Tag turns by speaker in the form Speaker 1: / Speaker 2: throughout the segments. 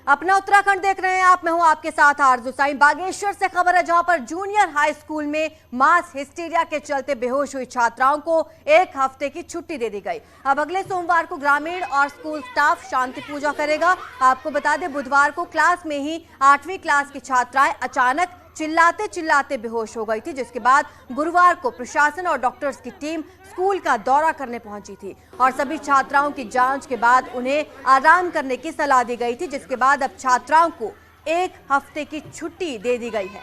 Speaker 1: अपना उत्तराखंड देख रहे हैं आप। मैं हूं आपके साथ आरजू साईं। बागेश्वर से खबर है जहां पर जूनियर हाई स्कूल में मास हिस्टीरिया के चलते बेहोश हुई छात्राओं को 1 हफ्ते की छुट्टी दे दी गई। अब अगले सोमवार को ग्रामीण और स्कूल स्टाफ शांति पूजा करेगा। आपको बता दें बुधवार को क्लास में ही 8वीं क्लास की छात्राएं अचानक चिल्लाते चिल्लाते बेहोश हो गई थी, जिसके बाद गुरुवार को प्रशासन और डॉक्टर्स की टीम स्कूल का दौरा करने पहुंची थी और सभी छात्राओं की जांच के बाद उन्हें आराम करने की सलाह दी गई थी, जिसके बाद अब छात्राओं को 1 हफ्ते की छुट्टी दे दी गई है।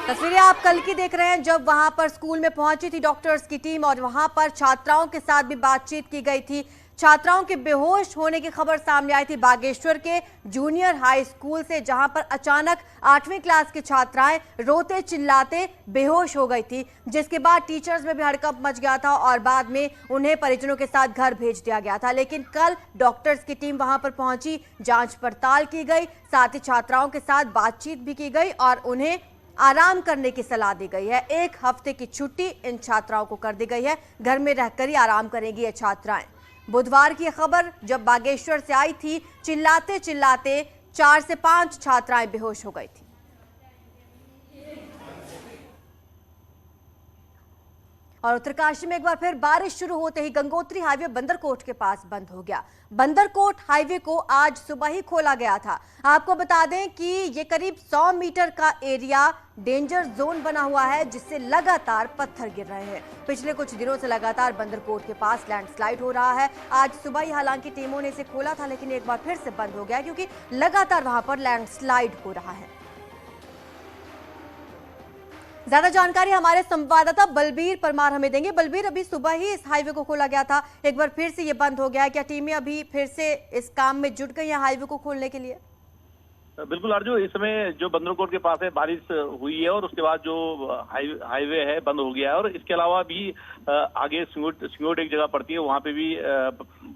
Speaker 1: तस्वीरें आप कल की देख रहे हैं जब वहां पर स्कूल में पहुंची थी डॉक्टर्स की टीम और वहां पर छात्राओं के साथ भी बातचीत की गई थी। छात्राओं के बेहोश होने की खबर सामने आई थी बागेश्वर के जूनियर हाई स्कूल से, जहां पर अचानक 8वीं क्लास की छात्राएं रोते चिल्लाते बेहोश हो गई थी, जिसके बाद टीचर्स में भी हड़कंप मच गया था और बाद में उन्हें परिजनों के साथ घर भेज दिया गया था। लेकिन कल डॉक्टर्स की टीम वहां पर पहुंची, जांच पड़ताल की गई, साथ ही छात्राओं के साथ बातचीत भी की गई और उन्हें आराम करने की सलाह दी गई है। 1 हफ्ते की छुट्टी इन छात्राओं को कर दी गई है। घर में रहकर ही आराम करेंगी ये छात्राएं। बुधवार की खबर जब बागेश्वर से आई थी, चिल्लाते चिल्लाते 4 से 5 छात्राएं बेहोश हो गई थी। और उत्तरकाशी में एक बार फिर बारिश शुरू होते ही गंगोत्री हाईवे बंदरकोट के पास बंद हो गया। बंदरकोट हाईवे को आज सुबह ही खोला गया था। आपको बता दें कि ये करीब 100 मीटर का एरिया डेंजर जोन बना हुआ है, जिससे लगातार पत्थर गिर रहे हैं। पिछले कुछ दिनों से लगातार बंदरकोट के पास लैंडस्लाइड हो रहा है। आज सुबह ही हालांकि टीमों ने इसे खोला था, लेकिन एक बार फिर से बंद हो गया क्योंकि लगातार वहां पर लैंडस्लाइड हो रहा है। ज्यादा जानकारी हमारे संवाददाता बलबीर परमार हमें देंगे। बलबीर, अभी सुबह ही इस हाईवे को खोला गया था, एक बार फिर से ये बंद हो गया है। क्या टीमें अभी फिर से इस काम में जुट गई हैं हाईवे को खोलने के लिए?
Speaker 2: बिल्कुल अर्जु, इस समय जो बंदरकोट के पास है बारिश हुई है और उसके बाद जो हाईवे है बंद हो गया है। और इसके अलावा भी आगे सिंगोट एक जगह पड़ती है, वहाँ पे भी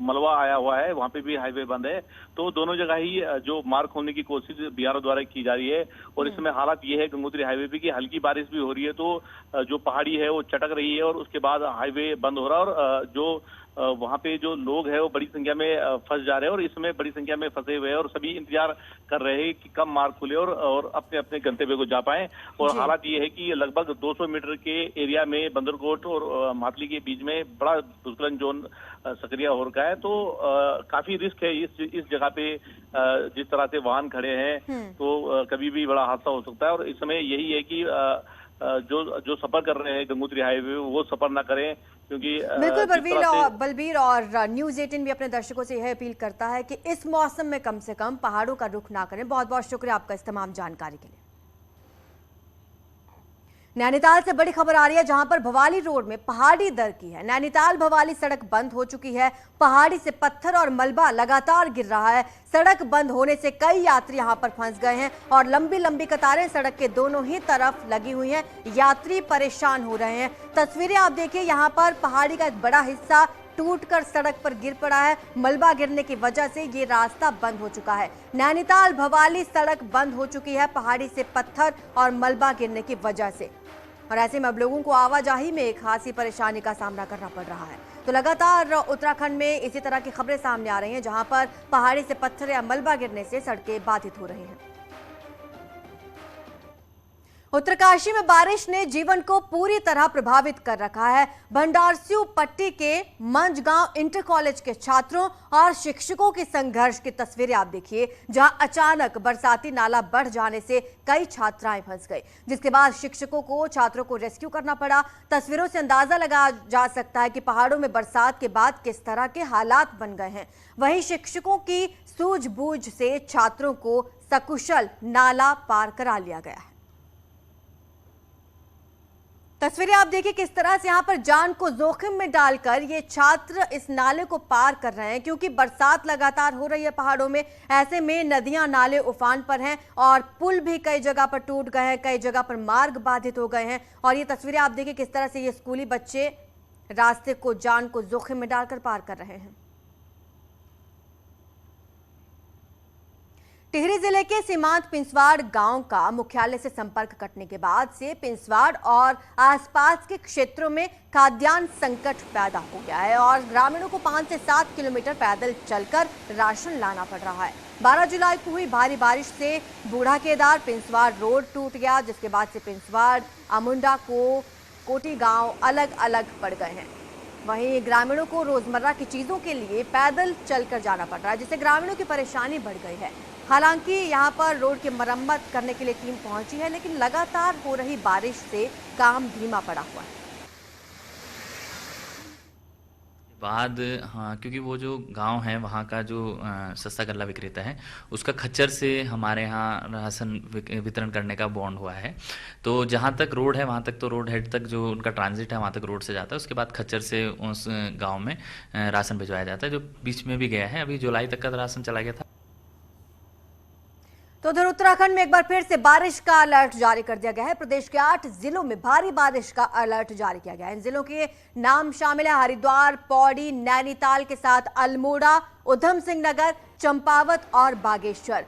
Speaker 2: मलबा आया हुआ है, वहाँ पे भी हाईवे बंद है। तो दोनों जगह ही जो मार्ग खोलने की कोशिश बीआरओ द्वारा की जा रही है। और इस समय हालात ये है गंगोत्री हाईवे पे कि हल्की बारिश भी हो रही है, तो जो पहाड़ी है वो चटक रही है और उसके बाद हाईवे बंद हो रहा है। और जो वहाँ पे जो लोग हैं वो बड़ी संख्या में फंस जा रहे हैं और इस समय बड़ी संख्या में फंसे हुए हैं और सभी इंतजार कर रहे हैं कि कब मार्ग खुले और अपने अपने गंतव्य को जा पाएं। और हालात ये है कि लगभग 200 मीटर के एरिया में बंदरकोट और मातली के बीच में बड़ा भूस्खलन जोन सक्रिय हो रखा है। तो काफी रिस्क है इस जगह पे। जिस तरह से वाहन खड़े हैं तो कभी भी बड़ा हादसा हो सकता है। और इस समय यही है कि जो सफर कर रहे हैं गंगोत्री हाईवे वो सफर ना करें, क्योंकि
Speaker 1: बिल्कुल बलबीर और न्यूज़ 18 भी अपने दर्शकों से यह अपील करता है कि इस मौसम में कम से कम पहाड़ों का रुख ना करें। बहुत बहुत शुक्रिया आपका इस तमाम जानकारी के लिए। नैनीताल से बड़ी खबर आ रही है जहां पर भवाली रोड में पहाड़ी दर की है। नैनीताल भवाली सड़क बंद हो चुकी है। पहाड़ी से पत्थर और मलबा लगातार गिर रहा है। सड़क बंद होने से कई यात्री यहां पर फंस गए हैं और लंबी लंबी कतारें सड़क के दोनों ही तरफ लगी हुई हैं। यात्री परेशान हो रहे हैं। तस्वीरें आप देखिए, यहां पर पहाड़ी का एक बड़ा हिस्सा टूटकर सड़क पर गिर पड़ा है। मलबा गिरने की वजह से ये रास्ता बंद हो चुका है। नैनीताल भवाली सड़क बंद हो चुकी है पहाड़ी से पत्थर और मलबा गिरने की वजह से। और ऐसे में अब लोगों को आवाजाही में एक खासी परेशानी का सामना करना पड़ रहा है। तो लगातार उत्तराखंड में इसी तरह की खबरें सामने आ रही हैं जहां पर पहाड़ी से पत्थर या मलबा गिरने से सड़कें बाधित हो रही हैं। उत्तरकाशी में बारिश ने जीवन को पूरी तरह प्रभावित कर रखा है। भंडारस्यू पट्टी के मंझगांव इंटर कॉलेज के छात्रों और शिक्षकों के संघर्ष की तस्वीरें आप देखिए, जहां अचानक बरसाती नाला बढ़ जाने से कई छात्राएं फंस गई, जिसके बाद शिक्षकों को छात्रों को रेस्क्यू करना पड़ा। तस्वीरों से अंदाजा लगाया जा सकता है कि पहाड़ों में बरसात के बाद किस तरह के हालात बन गए हैं। वहीं शिक्षकों की सूझबूझ से छात्रों को सकुशल नाला पार करा लिया गया है। तस्वीरें आप देखिए किस तरह से यहां पर जान को जोखिम में डालकर ये छात्र इस नाले को पार कर रहे हैं, क्योंकि बरसात लगातार हो रही है पहाड़ों में। ऐसे में नदियां नाले उफान पर हैं और पुल भी कई जगह पर टूट गए हैं, कई जगह पर मार्ग बाधित हो गए हैं। और ये तस्वीरें आप देखिए किस तरह से ये स्कूली बच्चे रास्ते को जान को जोखिम में डालकर पार कर रहे हैं। टिहरी जिले के सीमांत पिंसवाड़ गांव का मुख्यालय से संपर्क कटने के बाद से पिंसवाड़ और आसपास के क्षेत्रों में खाद्यान्न संकट पैदा हो गया है और ग्रामीणों को 5 से 7 किलोमीटर पैदल चलकर राशन लाना पड़ रहा है। 12 जुलाई को हुई भारी बारिश से बूढ़ा केदार पिंसवाड़ रोड टूट गया, जिसके बाद से पिंसवाड़, अमुंडा कोटी गांव अलग अलग पड़ गए हैं। वहीं ग्रामीणों को रोजमर्रा की चीजों के लिए पैदल चलकर जाना पड़ रहा है, जिससे ग्रामीणों की परेशानी बढ़ गई है। हालांकि यहां पर रोड की मरम्मत करने के लिए टीम पहुंची है, लेकिन लगातार हो रही बारिश से काम धीमा पड़ा हुआ है।
Speaker 3: बाद हाँ, क्योंकि वो जो गांव है वहाँ का जो सस्ता गल्ला विक्रेता है उसका खच्चर से हमारे यहाँ राशन वितरण करने का बॉन्ड हुआ है। तो जहाँ तक रोड है वहाँ तक तो रोड हेड तक जो उनका ट्रांजिट है वहाँ तक रोड से जाता है, उसके बाद खच्चर से उस गांव में राशन भिजवाया जाता है, जो बीच में भी गया है। अभी जुलाई तक का राशन चला गया था।
Speaker 1: तो उधर उत्तराखंड में एक बार फिर से बारिश का अलर्ट जारी कर दिया गया है। प्रदेश के 8 जिलों में भारी बारिश का अलर्ट जारी किया गया है। इन जिलों के नाम शामिल है हरिद्वार, पौड़ी, नैनीताल के साथ अल्मोड़ा, उधम सिंह नगर, चंपावत और बागेश्वर।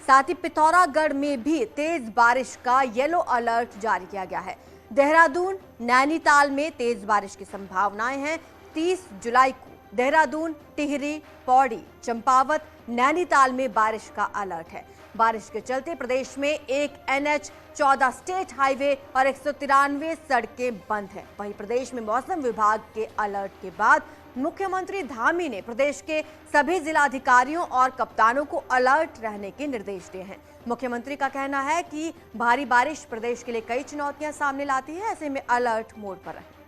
Speaker 1: साथ ही पिथौरागढ़ में भी तेज बारिश का येलो अलर्ट जारी किया गया है। देहरादून, नैनीताल में तेज बारिश की संभावनाएं हैं। 30 जुलाई को देहरादून, टिहरी, पौड़ी, चंपावत, नैनीताल में बारिश का अलर्ट है। बारिश के चलते प्रदेश में एक NH 14 स्टेट हाईवे और 193 सड़कें बंद हैं। वहीं प्रदेश में मौसम विभाग के अलर्ट के बाद मुख्यमंत्री धामी ने प्रदेश के सभी जिलाधिकारियों और कप्तानों को अलर्ट रहने के निर्देश दिए हैं। मुख्यमंत्री का कहना है कि भारी बारिश प्रदेश के लिए कई चुनौतियां सामने लाती है, ऐसे में अलर्ट मोड पर रहे।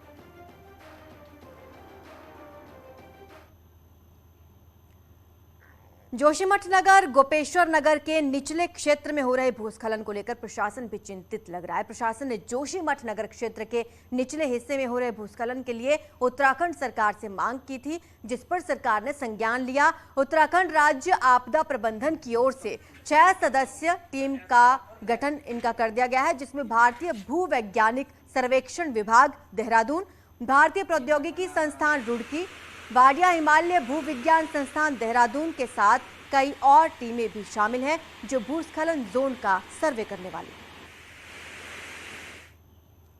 Speaker 1: जोशीमठ नगर, गोपेश्वर नगर के निचले क्षेत्र में हो रहे भूस्खलन को लेकर प्रशासन भी चिंतित लग रहा है। प्रशासन ने जोशीमठ नगर क्षेत्र के निचले हिस्से में हो रहे भूस्खलन के लिए उत्तराखंड सरकार से मांग की थी, जिस पर सरकार ने संज्ञान लिया। उत्तराखंड राज्य आपदा प्रबंधन की ओर से 6 सदस्य टीम का गठन इनका कर दिया गया है, जिसमें भारतीय भूवैज्ञानिक सर्वेक्षण विभाग देहरादून, भारतीय प्रौद्योगिकी संस्थान रुड़की, वाडिया हिमालय भूविज्ञान संस्थान देहरादून के साथ कई और टीमें भी शामिल हैं, जो भूस्खलन जोन का सर्वे करने वाली हैं।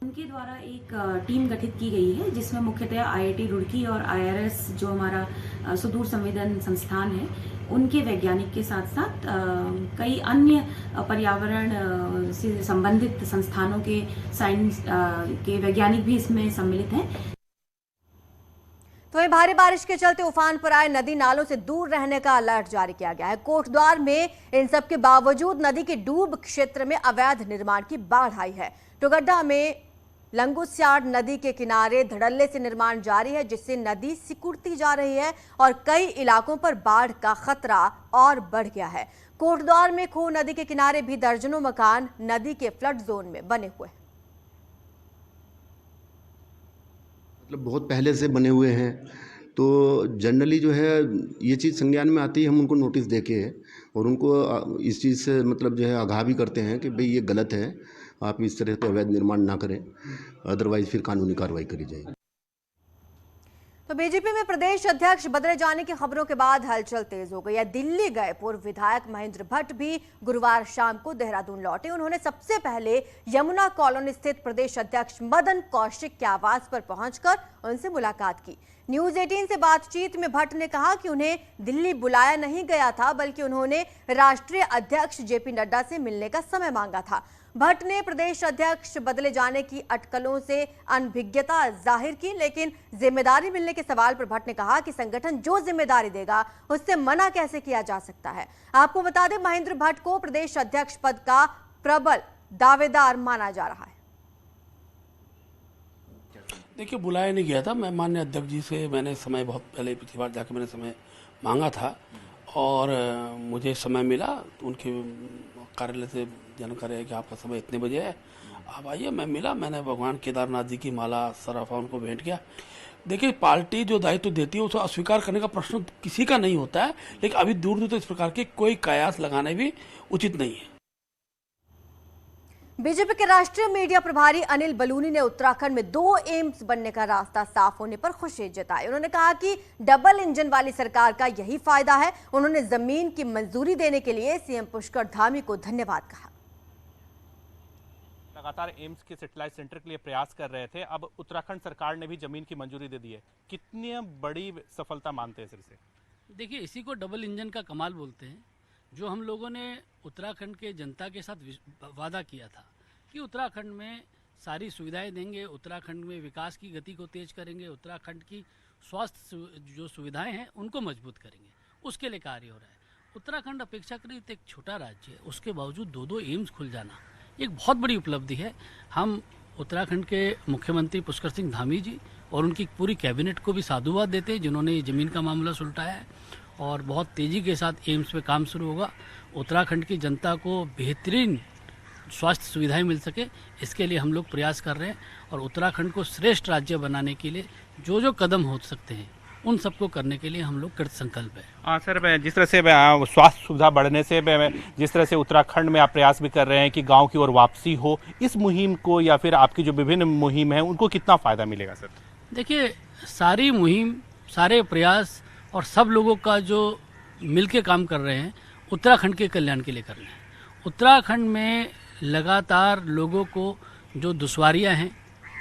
Speaker 4: उनके द्वारा एक टीम गठित की गई है, जिसमें मुख्यतः IIT रुड़की और IRS जो हमारा सुदूर संवेदन संस्थान है, उनके वैज्ञानिक के साथ साथ कई अन्य पर्यावरण से संबंधित संस्थानों के साइंस के वैज्ञानिक भी इसमें सम्मिलित हैं।
Speaker 1: तो वहीं भारी बारिश के चलते उफान पर आए नदी नालों से दूर रहने का अलर्ट जारी किया गया है। कोटद्वार में इन सब के बावजूद नदी के डूब क्षेत्र में अवैध निर्माण की बाढ़ आई है। टोगड्डा में लंगूस्यार्ड नदी के किनारे धड़ल्ले से निर्माण जारी है, जिससे नदी सिकुड़ती जा रही है और कई इलाकों पर बाढ़ का खतरा और बढ़ गया है। कोटद्वार में खो नदी के किनारे भी दर्जनों मकान नदी के फ्लड जोन में बने हुए हैं।
Speaker 5: मतलब बहुत पहले से बने हुए हैं, तो जनरली जो है ये चीज़ संज्ञान में आती है, हम उनको नोटिस देके और उनको इस चीज़ से मतलब जो है आगाह भी करते हैं कि भाई ये गलत है, आप इस तरह का अवैध निर्माण ना करें, अदरवाइज फिर कानूनी कार्रवाई करी जाएगी।
Speaker 1: तो बीजेपी में प्रदेश अध्यक्ष बदले जाने की खबरों के बाद हलचल तेज हो गई है। दिल्ली गए पूर्व विधायक महेंद्र भट्ट भी गुरुवार शाम को देहरादून लौटे। उन्होंने सबसे पहले यमुना कॉलोनी स्थित प्रदेश अध्यक्ष मदन कौशिक के आवास पर पहुंचकर उनसे मुलाकात की। न्यूज 18 से बातचीत में भट्ट ने कहा कि उन्हें दिल्ली बुलाया नहीं गया था, बल्कि उन्होंने राष्ट्रीय अध्यक्ष जेपी नड्डा से मिलने का समय मांगा था। भट्ट ने प्रदेश अध्यक्ष बदले जाने की अटकलों से अनभिज्ञता जाहिर की, लेकिन जिम्मेदारी मिलने के सवाल पर भट्ट ने कहा कि संगठन जो जिम्मेदारी देगा उससे मना कैसे किया जा सकता है। आपको बता दें, महेंद्र भट्ट को प्रदेश अध्यक्ष पद का प्रबल दावेदार माना जा रहा है।
Speaker 6: देखिए, बुलाया नहीं गया था। मैं माननीय अध्यक्ष जी से मैंने समय बहुत पहले पिछली बार जाकर मैंने समय मांगा था और मुझे समय मिला। उनके कार्यालय से जानकारी है कि आपका समय इतने बजे है, आप आइए। मैं मिला, मैंने भगवान केदारनाथ जी की माला सराफा उनको भेंट किया। देखिए, पार्टी जो दायित्व देती है उसे अस्वीकार करने का प्रश्न किसी का नहीं होता है, लेकिन अभी दूर दूर तक इस प्रकार के कोई कयास लगाने भी उचित नहीं है।
Speaker 1: बीजेपी के राष्ट्रीय मीडिया प्रभारी अनिल बलूनी ने उत्तराखंड में 2 एम्स बनने का रास्ता साफ होने पर खुशी जताई। उन्होंने कहा कि डबल इंजन वाली सरकार का यही फायदा है। उन्होंने जमीन की मंजूरी देने के लिए सीएम पुष्कर धामी को धन्यवाद कहा।
Speaker 7: लगातार एम्स के सैटेलाइट सेंटर के लिए प्रयास कर रहे थे, अब उत्तराखंड सरकार ने भी जमीन की मंजूरी दे दी है। कितनी बड़ी सफलता मानते हैं सर इसे?
Speaker 8: देखिए, इसी को डबल इंजन का कमाल बोलते हैं। जो हम लोगों ने उत्तराखंड के जनता के साथ वादा किया था कि उत्तराखंड में सारी सुविधाएं देंगे, उत्तराखंड में विकास की गति को तेज करेंगे, उत्तराखंड की स्वास्थ्य जो सुविधाएं हैं उनको मजबूत करेंगे, उसके लिए कार्य हो रहा है। उत्तराखंड अपेक्षाकृत एक छोटा राज्य है, उसके बावजूद 2 एम्स खुल जाना एक बहुत बड़ी उपलब्धि है। हम उत्तराखंड के मुख्यमंत्री पुष्कर सिंह धामी जी और उनकी पूरी कैबिनेट को भी साधुवाद देते हैं, जिन्होंने ये ज़मीन का मामला सुलझाया है और बहुत तेज़ी के साथ एम्स पे काम शुरू होगा। उत्तराखंड की जनता को बेहतरीन स्वास्थ्य सुविधाएं मिल सके, इसके लिए हम लोग प्रयास कर रहे हैं और उत्तराखंड को श्रेष्ठ राज्य बनाने के लिए जो कदम हो सकते हैं उन सबको करने के लिए हम लोग कृत संकल्प है।
Speaker 7: हाँ सर, जिस तरह से स्वास्थ्य सुविधा बढ़ने से जिस तरह से उत्तराखंड में आप प्रयास भी कर रहे हैं कि गांव की ओर वापसी हो, इस मुहिम को या फिर आपकी जो विभिन्न मुहिम है उनको कितना फ़ायदा मिलेगा सर?
Speaker 8: देखिए, सारी मुहिम, सारे प्रयास और सब लोगों का जो मिलके काम कर रहे हैं उत्तराखंड के कल्याण के लिए कर रहे हैं। उत्तराखंड में लगातार लोगों को जो दुश्वारियां हैं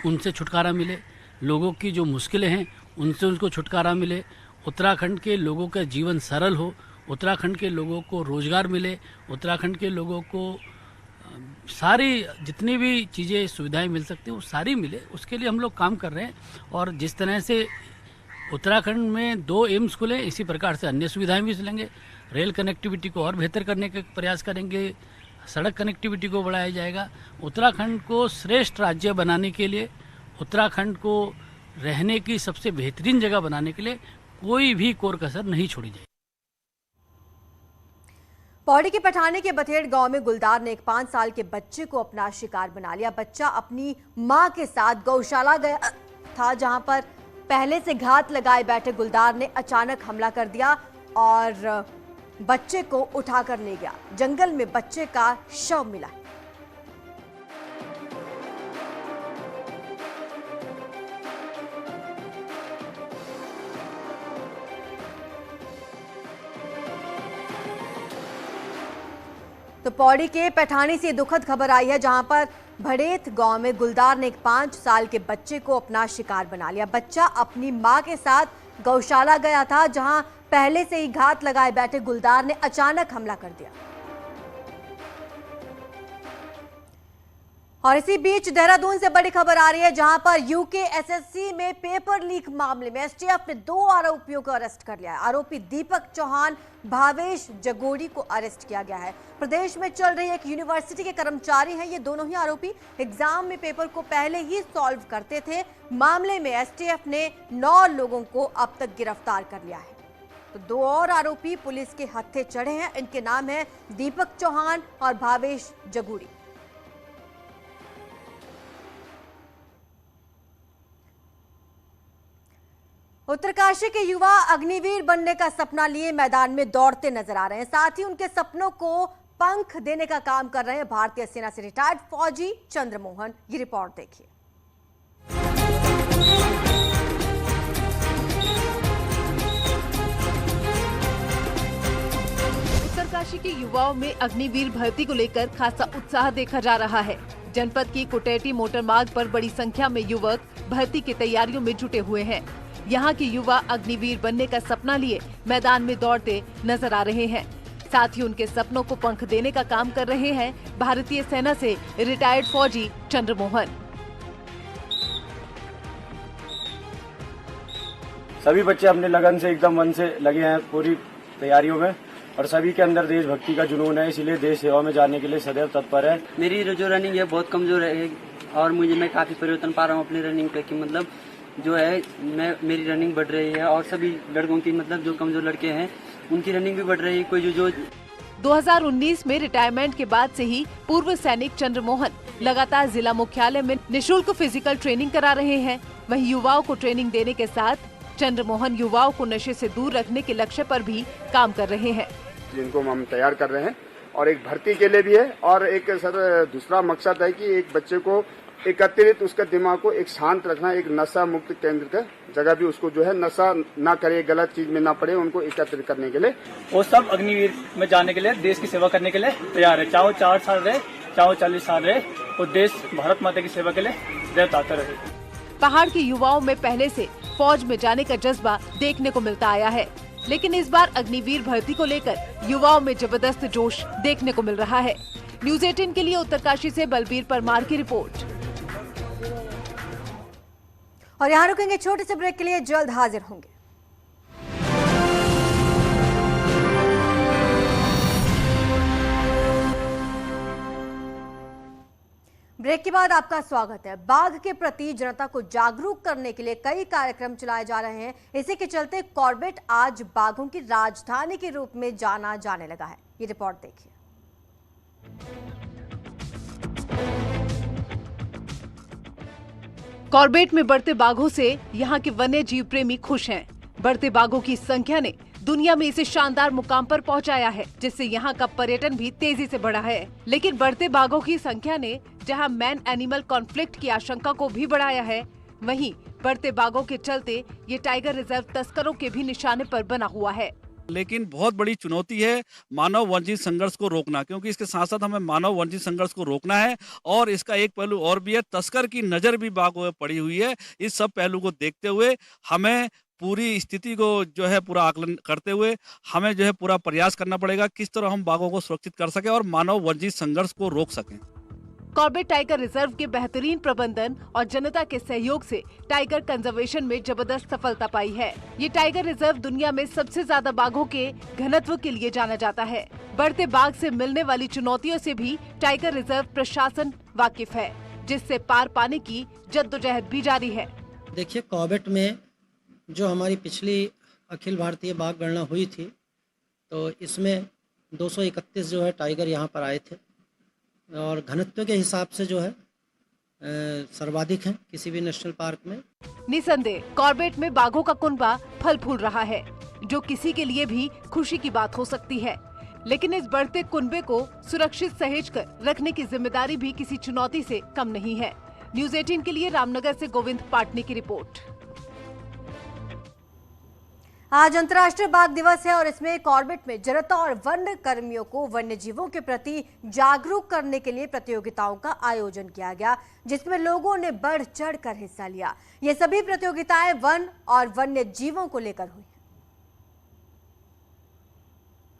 Speaker 8: उनसे छुटकारा मिले, लोगों की जो मुश्किलें हैं उनसे उनको छुटकारा मिले, उत्तराखंड के लोगों का जीवन सरल हो, उत्तराखंड के लोगों को रोजगार मिले, उत्तराखंड के लोगों को सारी जितनी भी चीज़ें सुविधाएं मिल सकती हैं वो सारी मिले, उसके लिए हम लोग काम कर रहे हैं। और जिस तरह से उत्तराखंड में 2 एम्स खुले, इसी प्रकार से अन्य सुविधाएं भी मिलेंगे। रेल कनेक्टिविटी को और बेहतर करने का प्रयास करेंगे, सड़क कनेक्टिविटी को बढ़ाया जाएगा। उत्तराखंड को श्रेष्ठ राज्य बनाने के लिए, उत्तराखंड को रहने की सबसे बेहतरीन जगह बनाने के लिए कोई भी कोर कसर नहीं छोड़ी जाएगी।
Speaker 1: पौड़ी के पठाने के बथेड़ गांव में गुलदार ने एक 5 साल के बच्चे को अपना शिकार बना लिया। बच्चा अपनी मां के साथ गौशाला गया था, जहां पर पहले से घात लगाए बैठे गुलदार ने अचानक हमला कर दिया और बच्चे को उठाकर ले गया। जंगल में बच्चे का शव मिला। तो पौड़ी के पैठानी से दुखद खबर आई है, जहां पर भड़ेत गांव में गुलदार ने एक 5 साल के बच्चे को अपना शिकार बना लिया। बच्चा अपनी मां के साथ गौशाला गया था, जहां पहले से ही घात लगाए बैठे गुलदार ने अचानक हमला कर दिया। और इसी बीच देहरादून से बड़ी खबर आ रही है, जहां पर यूकेएसएससी में पेपर लीक मामले में एसटीएफ ने 2 आरोपियों को अरेस्ट कर लिया है। आरोपी दीपक चौहान, भावेश जगोड़ी को अरेस्ट किया गया है। प्रदेश में चल रही एक यूनिवर्सिटी के कर्मचारी हैं ये दोनों ही आरोपी। एग्जाम में पेपर को पहले ही सॉल्व करते थे। मामले में एसटीएफ ने 9 लोगों को अब तक गिरफ्तार कर लिया है। तो 2 और आरोपी पुलिस के हत्थे चढ़े हैं। इनके नाम है दीपक चौहान और भावेश जगोड़ी। उत्तरकाशी के युवा अग्निवीर बनने का सपना लिए मैदान में दौड़ते नजर आ रहे हैं। साथ ही उनके सपनों को पंख देने का काम कर रहे हैं भारतीय सेना से रिटायर्ड फौजी चंद्रमोहन। ये रिपोर्ट देखिए।
Speaker 9: उत्तरकाशी के युवाओं में अग्निवीर भर्ती को लेकर खासा उत्साह देखा जा रहा है। जनपद की कुटेटी मोटर मार्ग पर बड़ी संख्या में युवक भर्ती की तैयारियों में जुटे हुए हैं। यहाँ के युवा अग्निवीर बनने का सपना लिए मैदान में दौड़ते नजर आ रहे हैं। साथ ही उनके सपनों को पंख देने का काम कर रहे हैं भारतीय सेना से रिटायर्ड फौजी चंद्रमोहन।
Speaker 10: सभी बच्चे अपने लगन से एकदम मन से लगे हैं पूरी तैयारियों में और सभी के अंदर देशभक्ति का जुनून है, इसीलिए देश सेवा में जाने के लिए सदैव तत्पर है।
Speaker 11: मेरी जो रनिंग है बहुत कमजोर है और मैं काफी परिवर्तन पा रहा हूँ अपनी रनिंग पे कि मतलब जो है मेरी रनिंग बढ़ रही है और सभी लड़कों की मतलब जो कमजोर लड़के हैं उनकी रनिंग भी बढ़ रही है। कोई जो
Speaker 9: 2019 में रिटायरमेंट के बाद से ही पूर्व सैनिक चंद्रमोहन लगातार जिला मुख्यालय में निःशुल्क फिजिकल ट्रेनिंग करा रहे हैं। वहीं युवाओं को ट्रेनिंग देने के साथ चंद्रमोहन युवाओं को नशे से दूर रखने के लक्ष्य पर भी काम कर रहे हैं।
Speaker 10: जिनको हम तैयार कर रहे हैं
Speaker 12: और एक भर्ती के लिए भी है। और एक सर दूसरा मकसद है कि एक बच्चे को एकत्रित उसका दिमाग को एक शांत रखना, एक नशा मुक्त केंद्र का जगह भी उसको जो है नशा ना करे, गलत चीज में ना पड़े, उनको एकत्रित करने के लिए
Speaker 13: वो सब अग्निवीर में जाने के लिए, देश की सेवा करने के लिए तैयार है। चाहे 4 साल रहे, चाहे 40 साल रहे, वो देश भारत माता की सेवा के लिए देवता रहे।
Speaker 9: पहाड़ के युवाओं में पहले से फौज में जाने का जज्बा देखने को मिलता आया है, लेकिन इस बार अग्निवीर भर्ती को लेकर युवाओं में जबरदस्त जोश देखने को मिल रहा है। न्यूज़ 18 के लिए उत्तरकाशी से बलबीर परमार की रिपोर्ट।
Speaker 1: और यहाँ रुकेंगे छोटे से ब्रेक के लिए, जल्द हाजिर होंगे। ब्रेक के बाद आपका स्वागत है। बाघ के प्रति जनता को जागरूक करने के लिए कई कार्यक्रम चलाए जा रहे हैं। इसी के चलते कॉर्बेट आज बाघों की राजधानी के रूप में जाना जाने लगा है। ये रिपोर्ट देखिए।
Speaker 9: कॉर्बेट में बढ़ते बाघों से यहाँ के वन्य जीव प्रेमी खुश हैं। बढ़ते बाघों की संख्या ने दुनिया में इसे शानदार मुकाम पर पहुंचाया है, जिससे यहाँ का पर्यटन भी तेजी से बढ़ा है। लेकिन बढ़ते बाघों की संख्या ने जहाँ मैन एनिमल कॉन्फ्लिक्ट की आशंका को भी बढ़ाया है, वहीं बढ़ते बाघों के चलते ये टाइगर रिजर्व तस्करों के भी निशाने पर बना हुआ है।
Speaker 14: लेकिन बहुत बड़ी चुनौती है मानव वन्यजीव संघर्ष को रोकना, क्योंकि इसके साथ साथ हमें मानव वन्यजीव संघर्ष को रोकना है। और इसका एक पहलू और भी है, तस्कर की नजर भी बाघों पर पड़ी हुई है। इस सब पहलू को देखते हुए हमें पूरी स्थिति को जो है पूरा आकलन करते हुए हमें जो है पूरा प्रयास करना पड़ेगा किस तरह हम बाघों को सुरक्षित कर सके और मानव वन्यजीव संघर्ष को रोक सकें।
Speaker 9: कॉर्बेट टाइगर रिजर्व के बेहतरीन प्रबंधन और जनता के सहयोग से टाइगर कंजर्वेशन में जबरदस्त सफलता पाई है। ये टाइगर रिजर्व दुनिया में सबसे ज्यादा बाघों के घनत्व के लिए जाना जाता है। बढ़ते बाघ से मिलने वाली चुनौतियों से भी टाइगर रिजर्व प्रशासन वाकिफ है, जिससे पार पाने की जद्दोजहद भी जारी है।
Speaker 15: देखिए, कॉर्बेट में जो हमारी पिछली अखिल भारतीय बाघ गणना हुई थी, तो इसमें 231 जो है टाइगर यहाँ पर आए थे और घनत्व के हिसाब से जो है सर्वाधिक हैं किसी भी नेशनल पार्क में।
Speaker 9: निसंदेह कॉर्बेट में बाघों का कुनबा फल फूल रहा है, जो किसी के लिए भी खुशी की बात हो सकती है। लेकिन इस बढ़ते कुनबे को सुरक्षित सहेज कर रखने की जिम्मेदारी भी किसी चुनौती से कम नहीं है। न्यूज़ 18 के लिए रामनगर से गोविंद पाटनी की रिपोर्ट।
Speaker 1: आज अंतर्राष्ट्रीय बाघ दिवस है और इसमें कॉर्बेट में जनता और वन कर्मियों को वन्य जीवों के प्रति जागरूक करने के लिए प्रतियोगिताओं का आयोजन किया गया, जिसमें लोगों ने बढ़ चढ़कर हिस्सा लिया। ये सभी प्रतियोगिताएं वन और वन्य जीवों को लेकर हुई।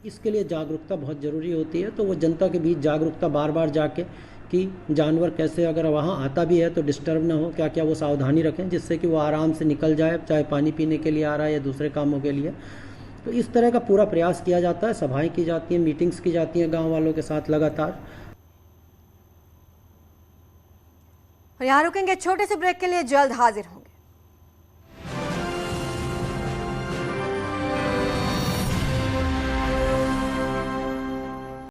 Speaker 15: इसके लिए जागरूकता बहुत जरूरी होती है, तो वो जनता के बीच जागरूकता बार बार जाके कि जानवर कैसे अगर वहाँ आता भी है तो डिस्टर्ब ना हो, क्या क्या वो सावधानी रखें जिससे कि वो आराम से निकल जाए, चाहे पानी पीने के लिए आ रहा है या दूसरे कामों के लिए। तो इस तरह का पूरा प्रयास किया जाता है, सभाएं की जाती हैं, मीटिंग्स की जाती हैं गांव वालों के साथ लगातार।
Speaker 1: यहाँ रुकेंगे छोटे से ब्रेक के लिए, जल्द हाजिर होंगे।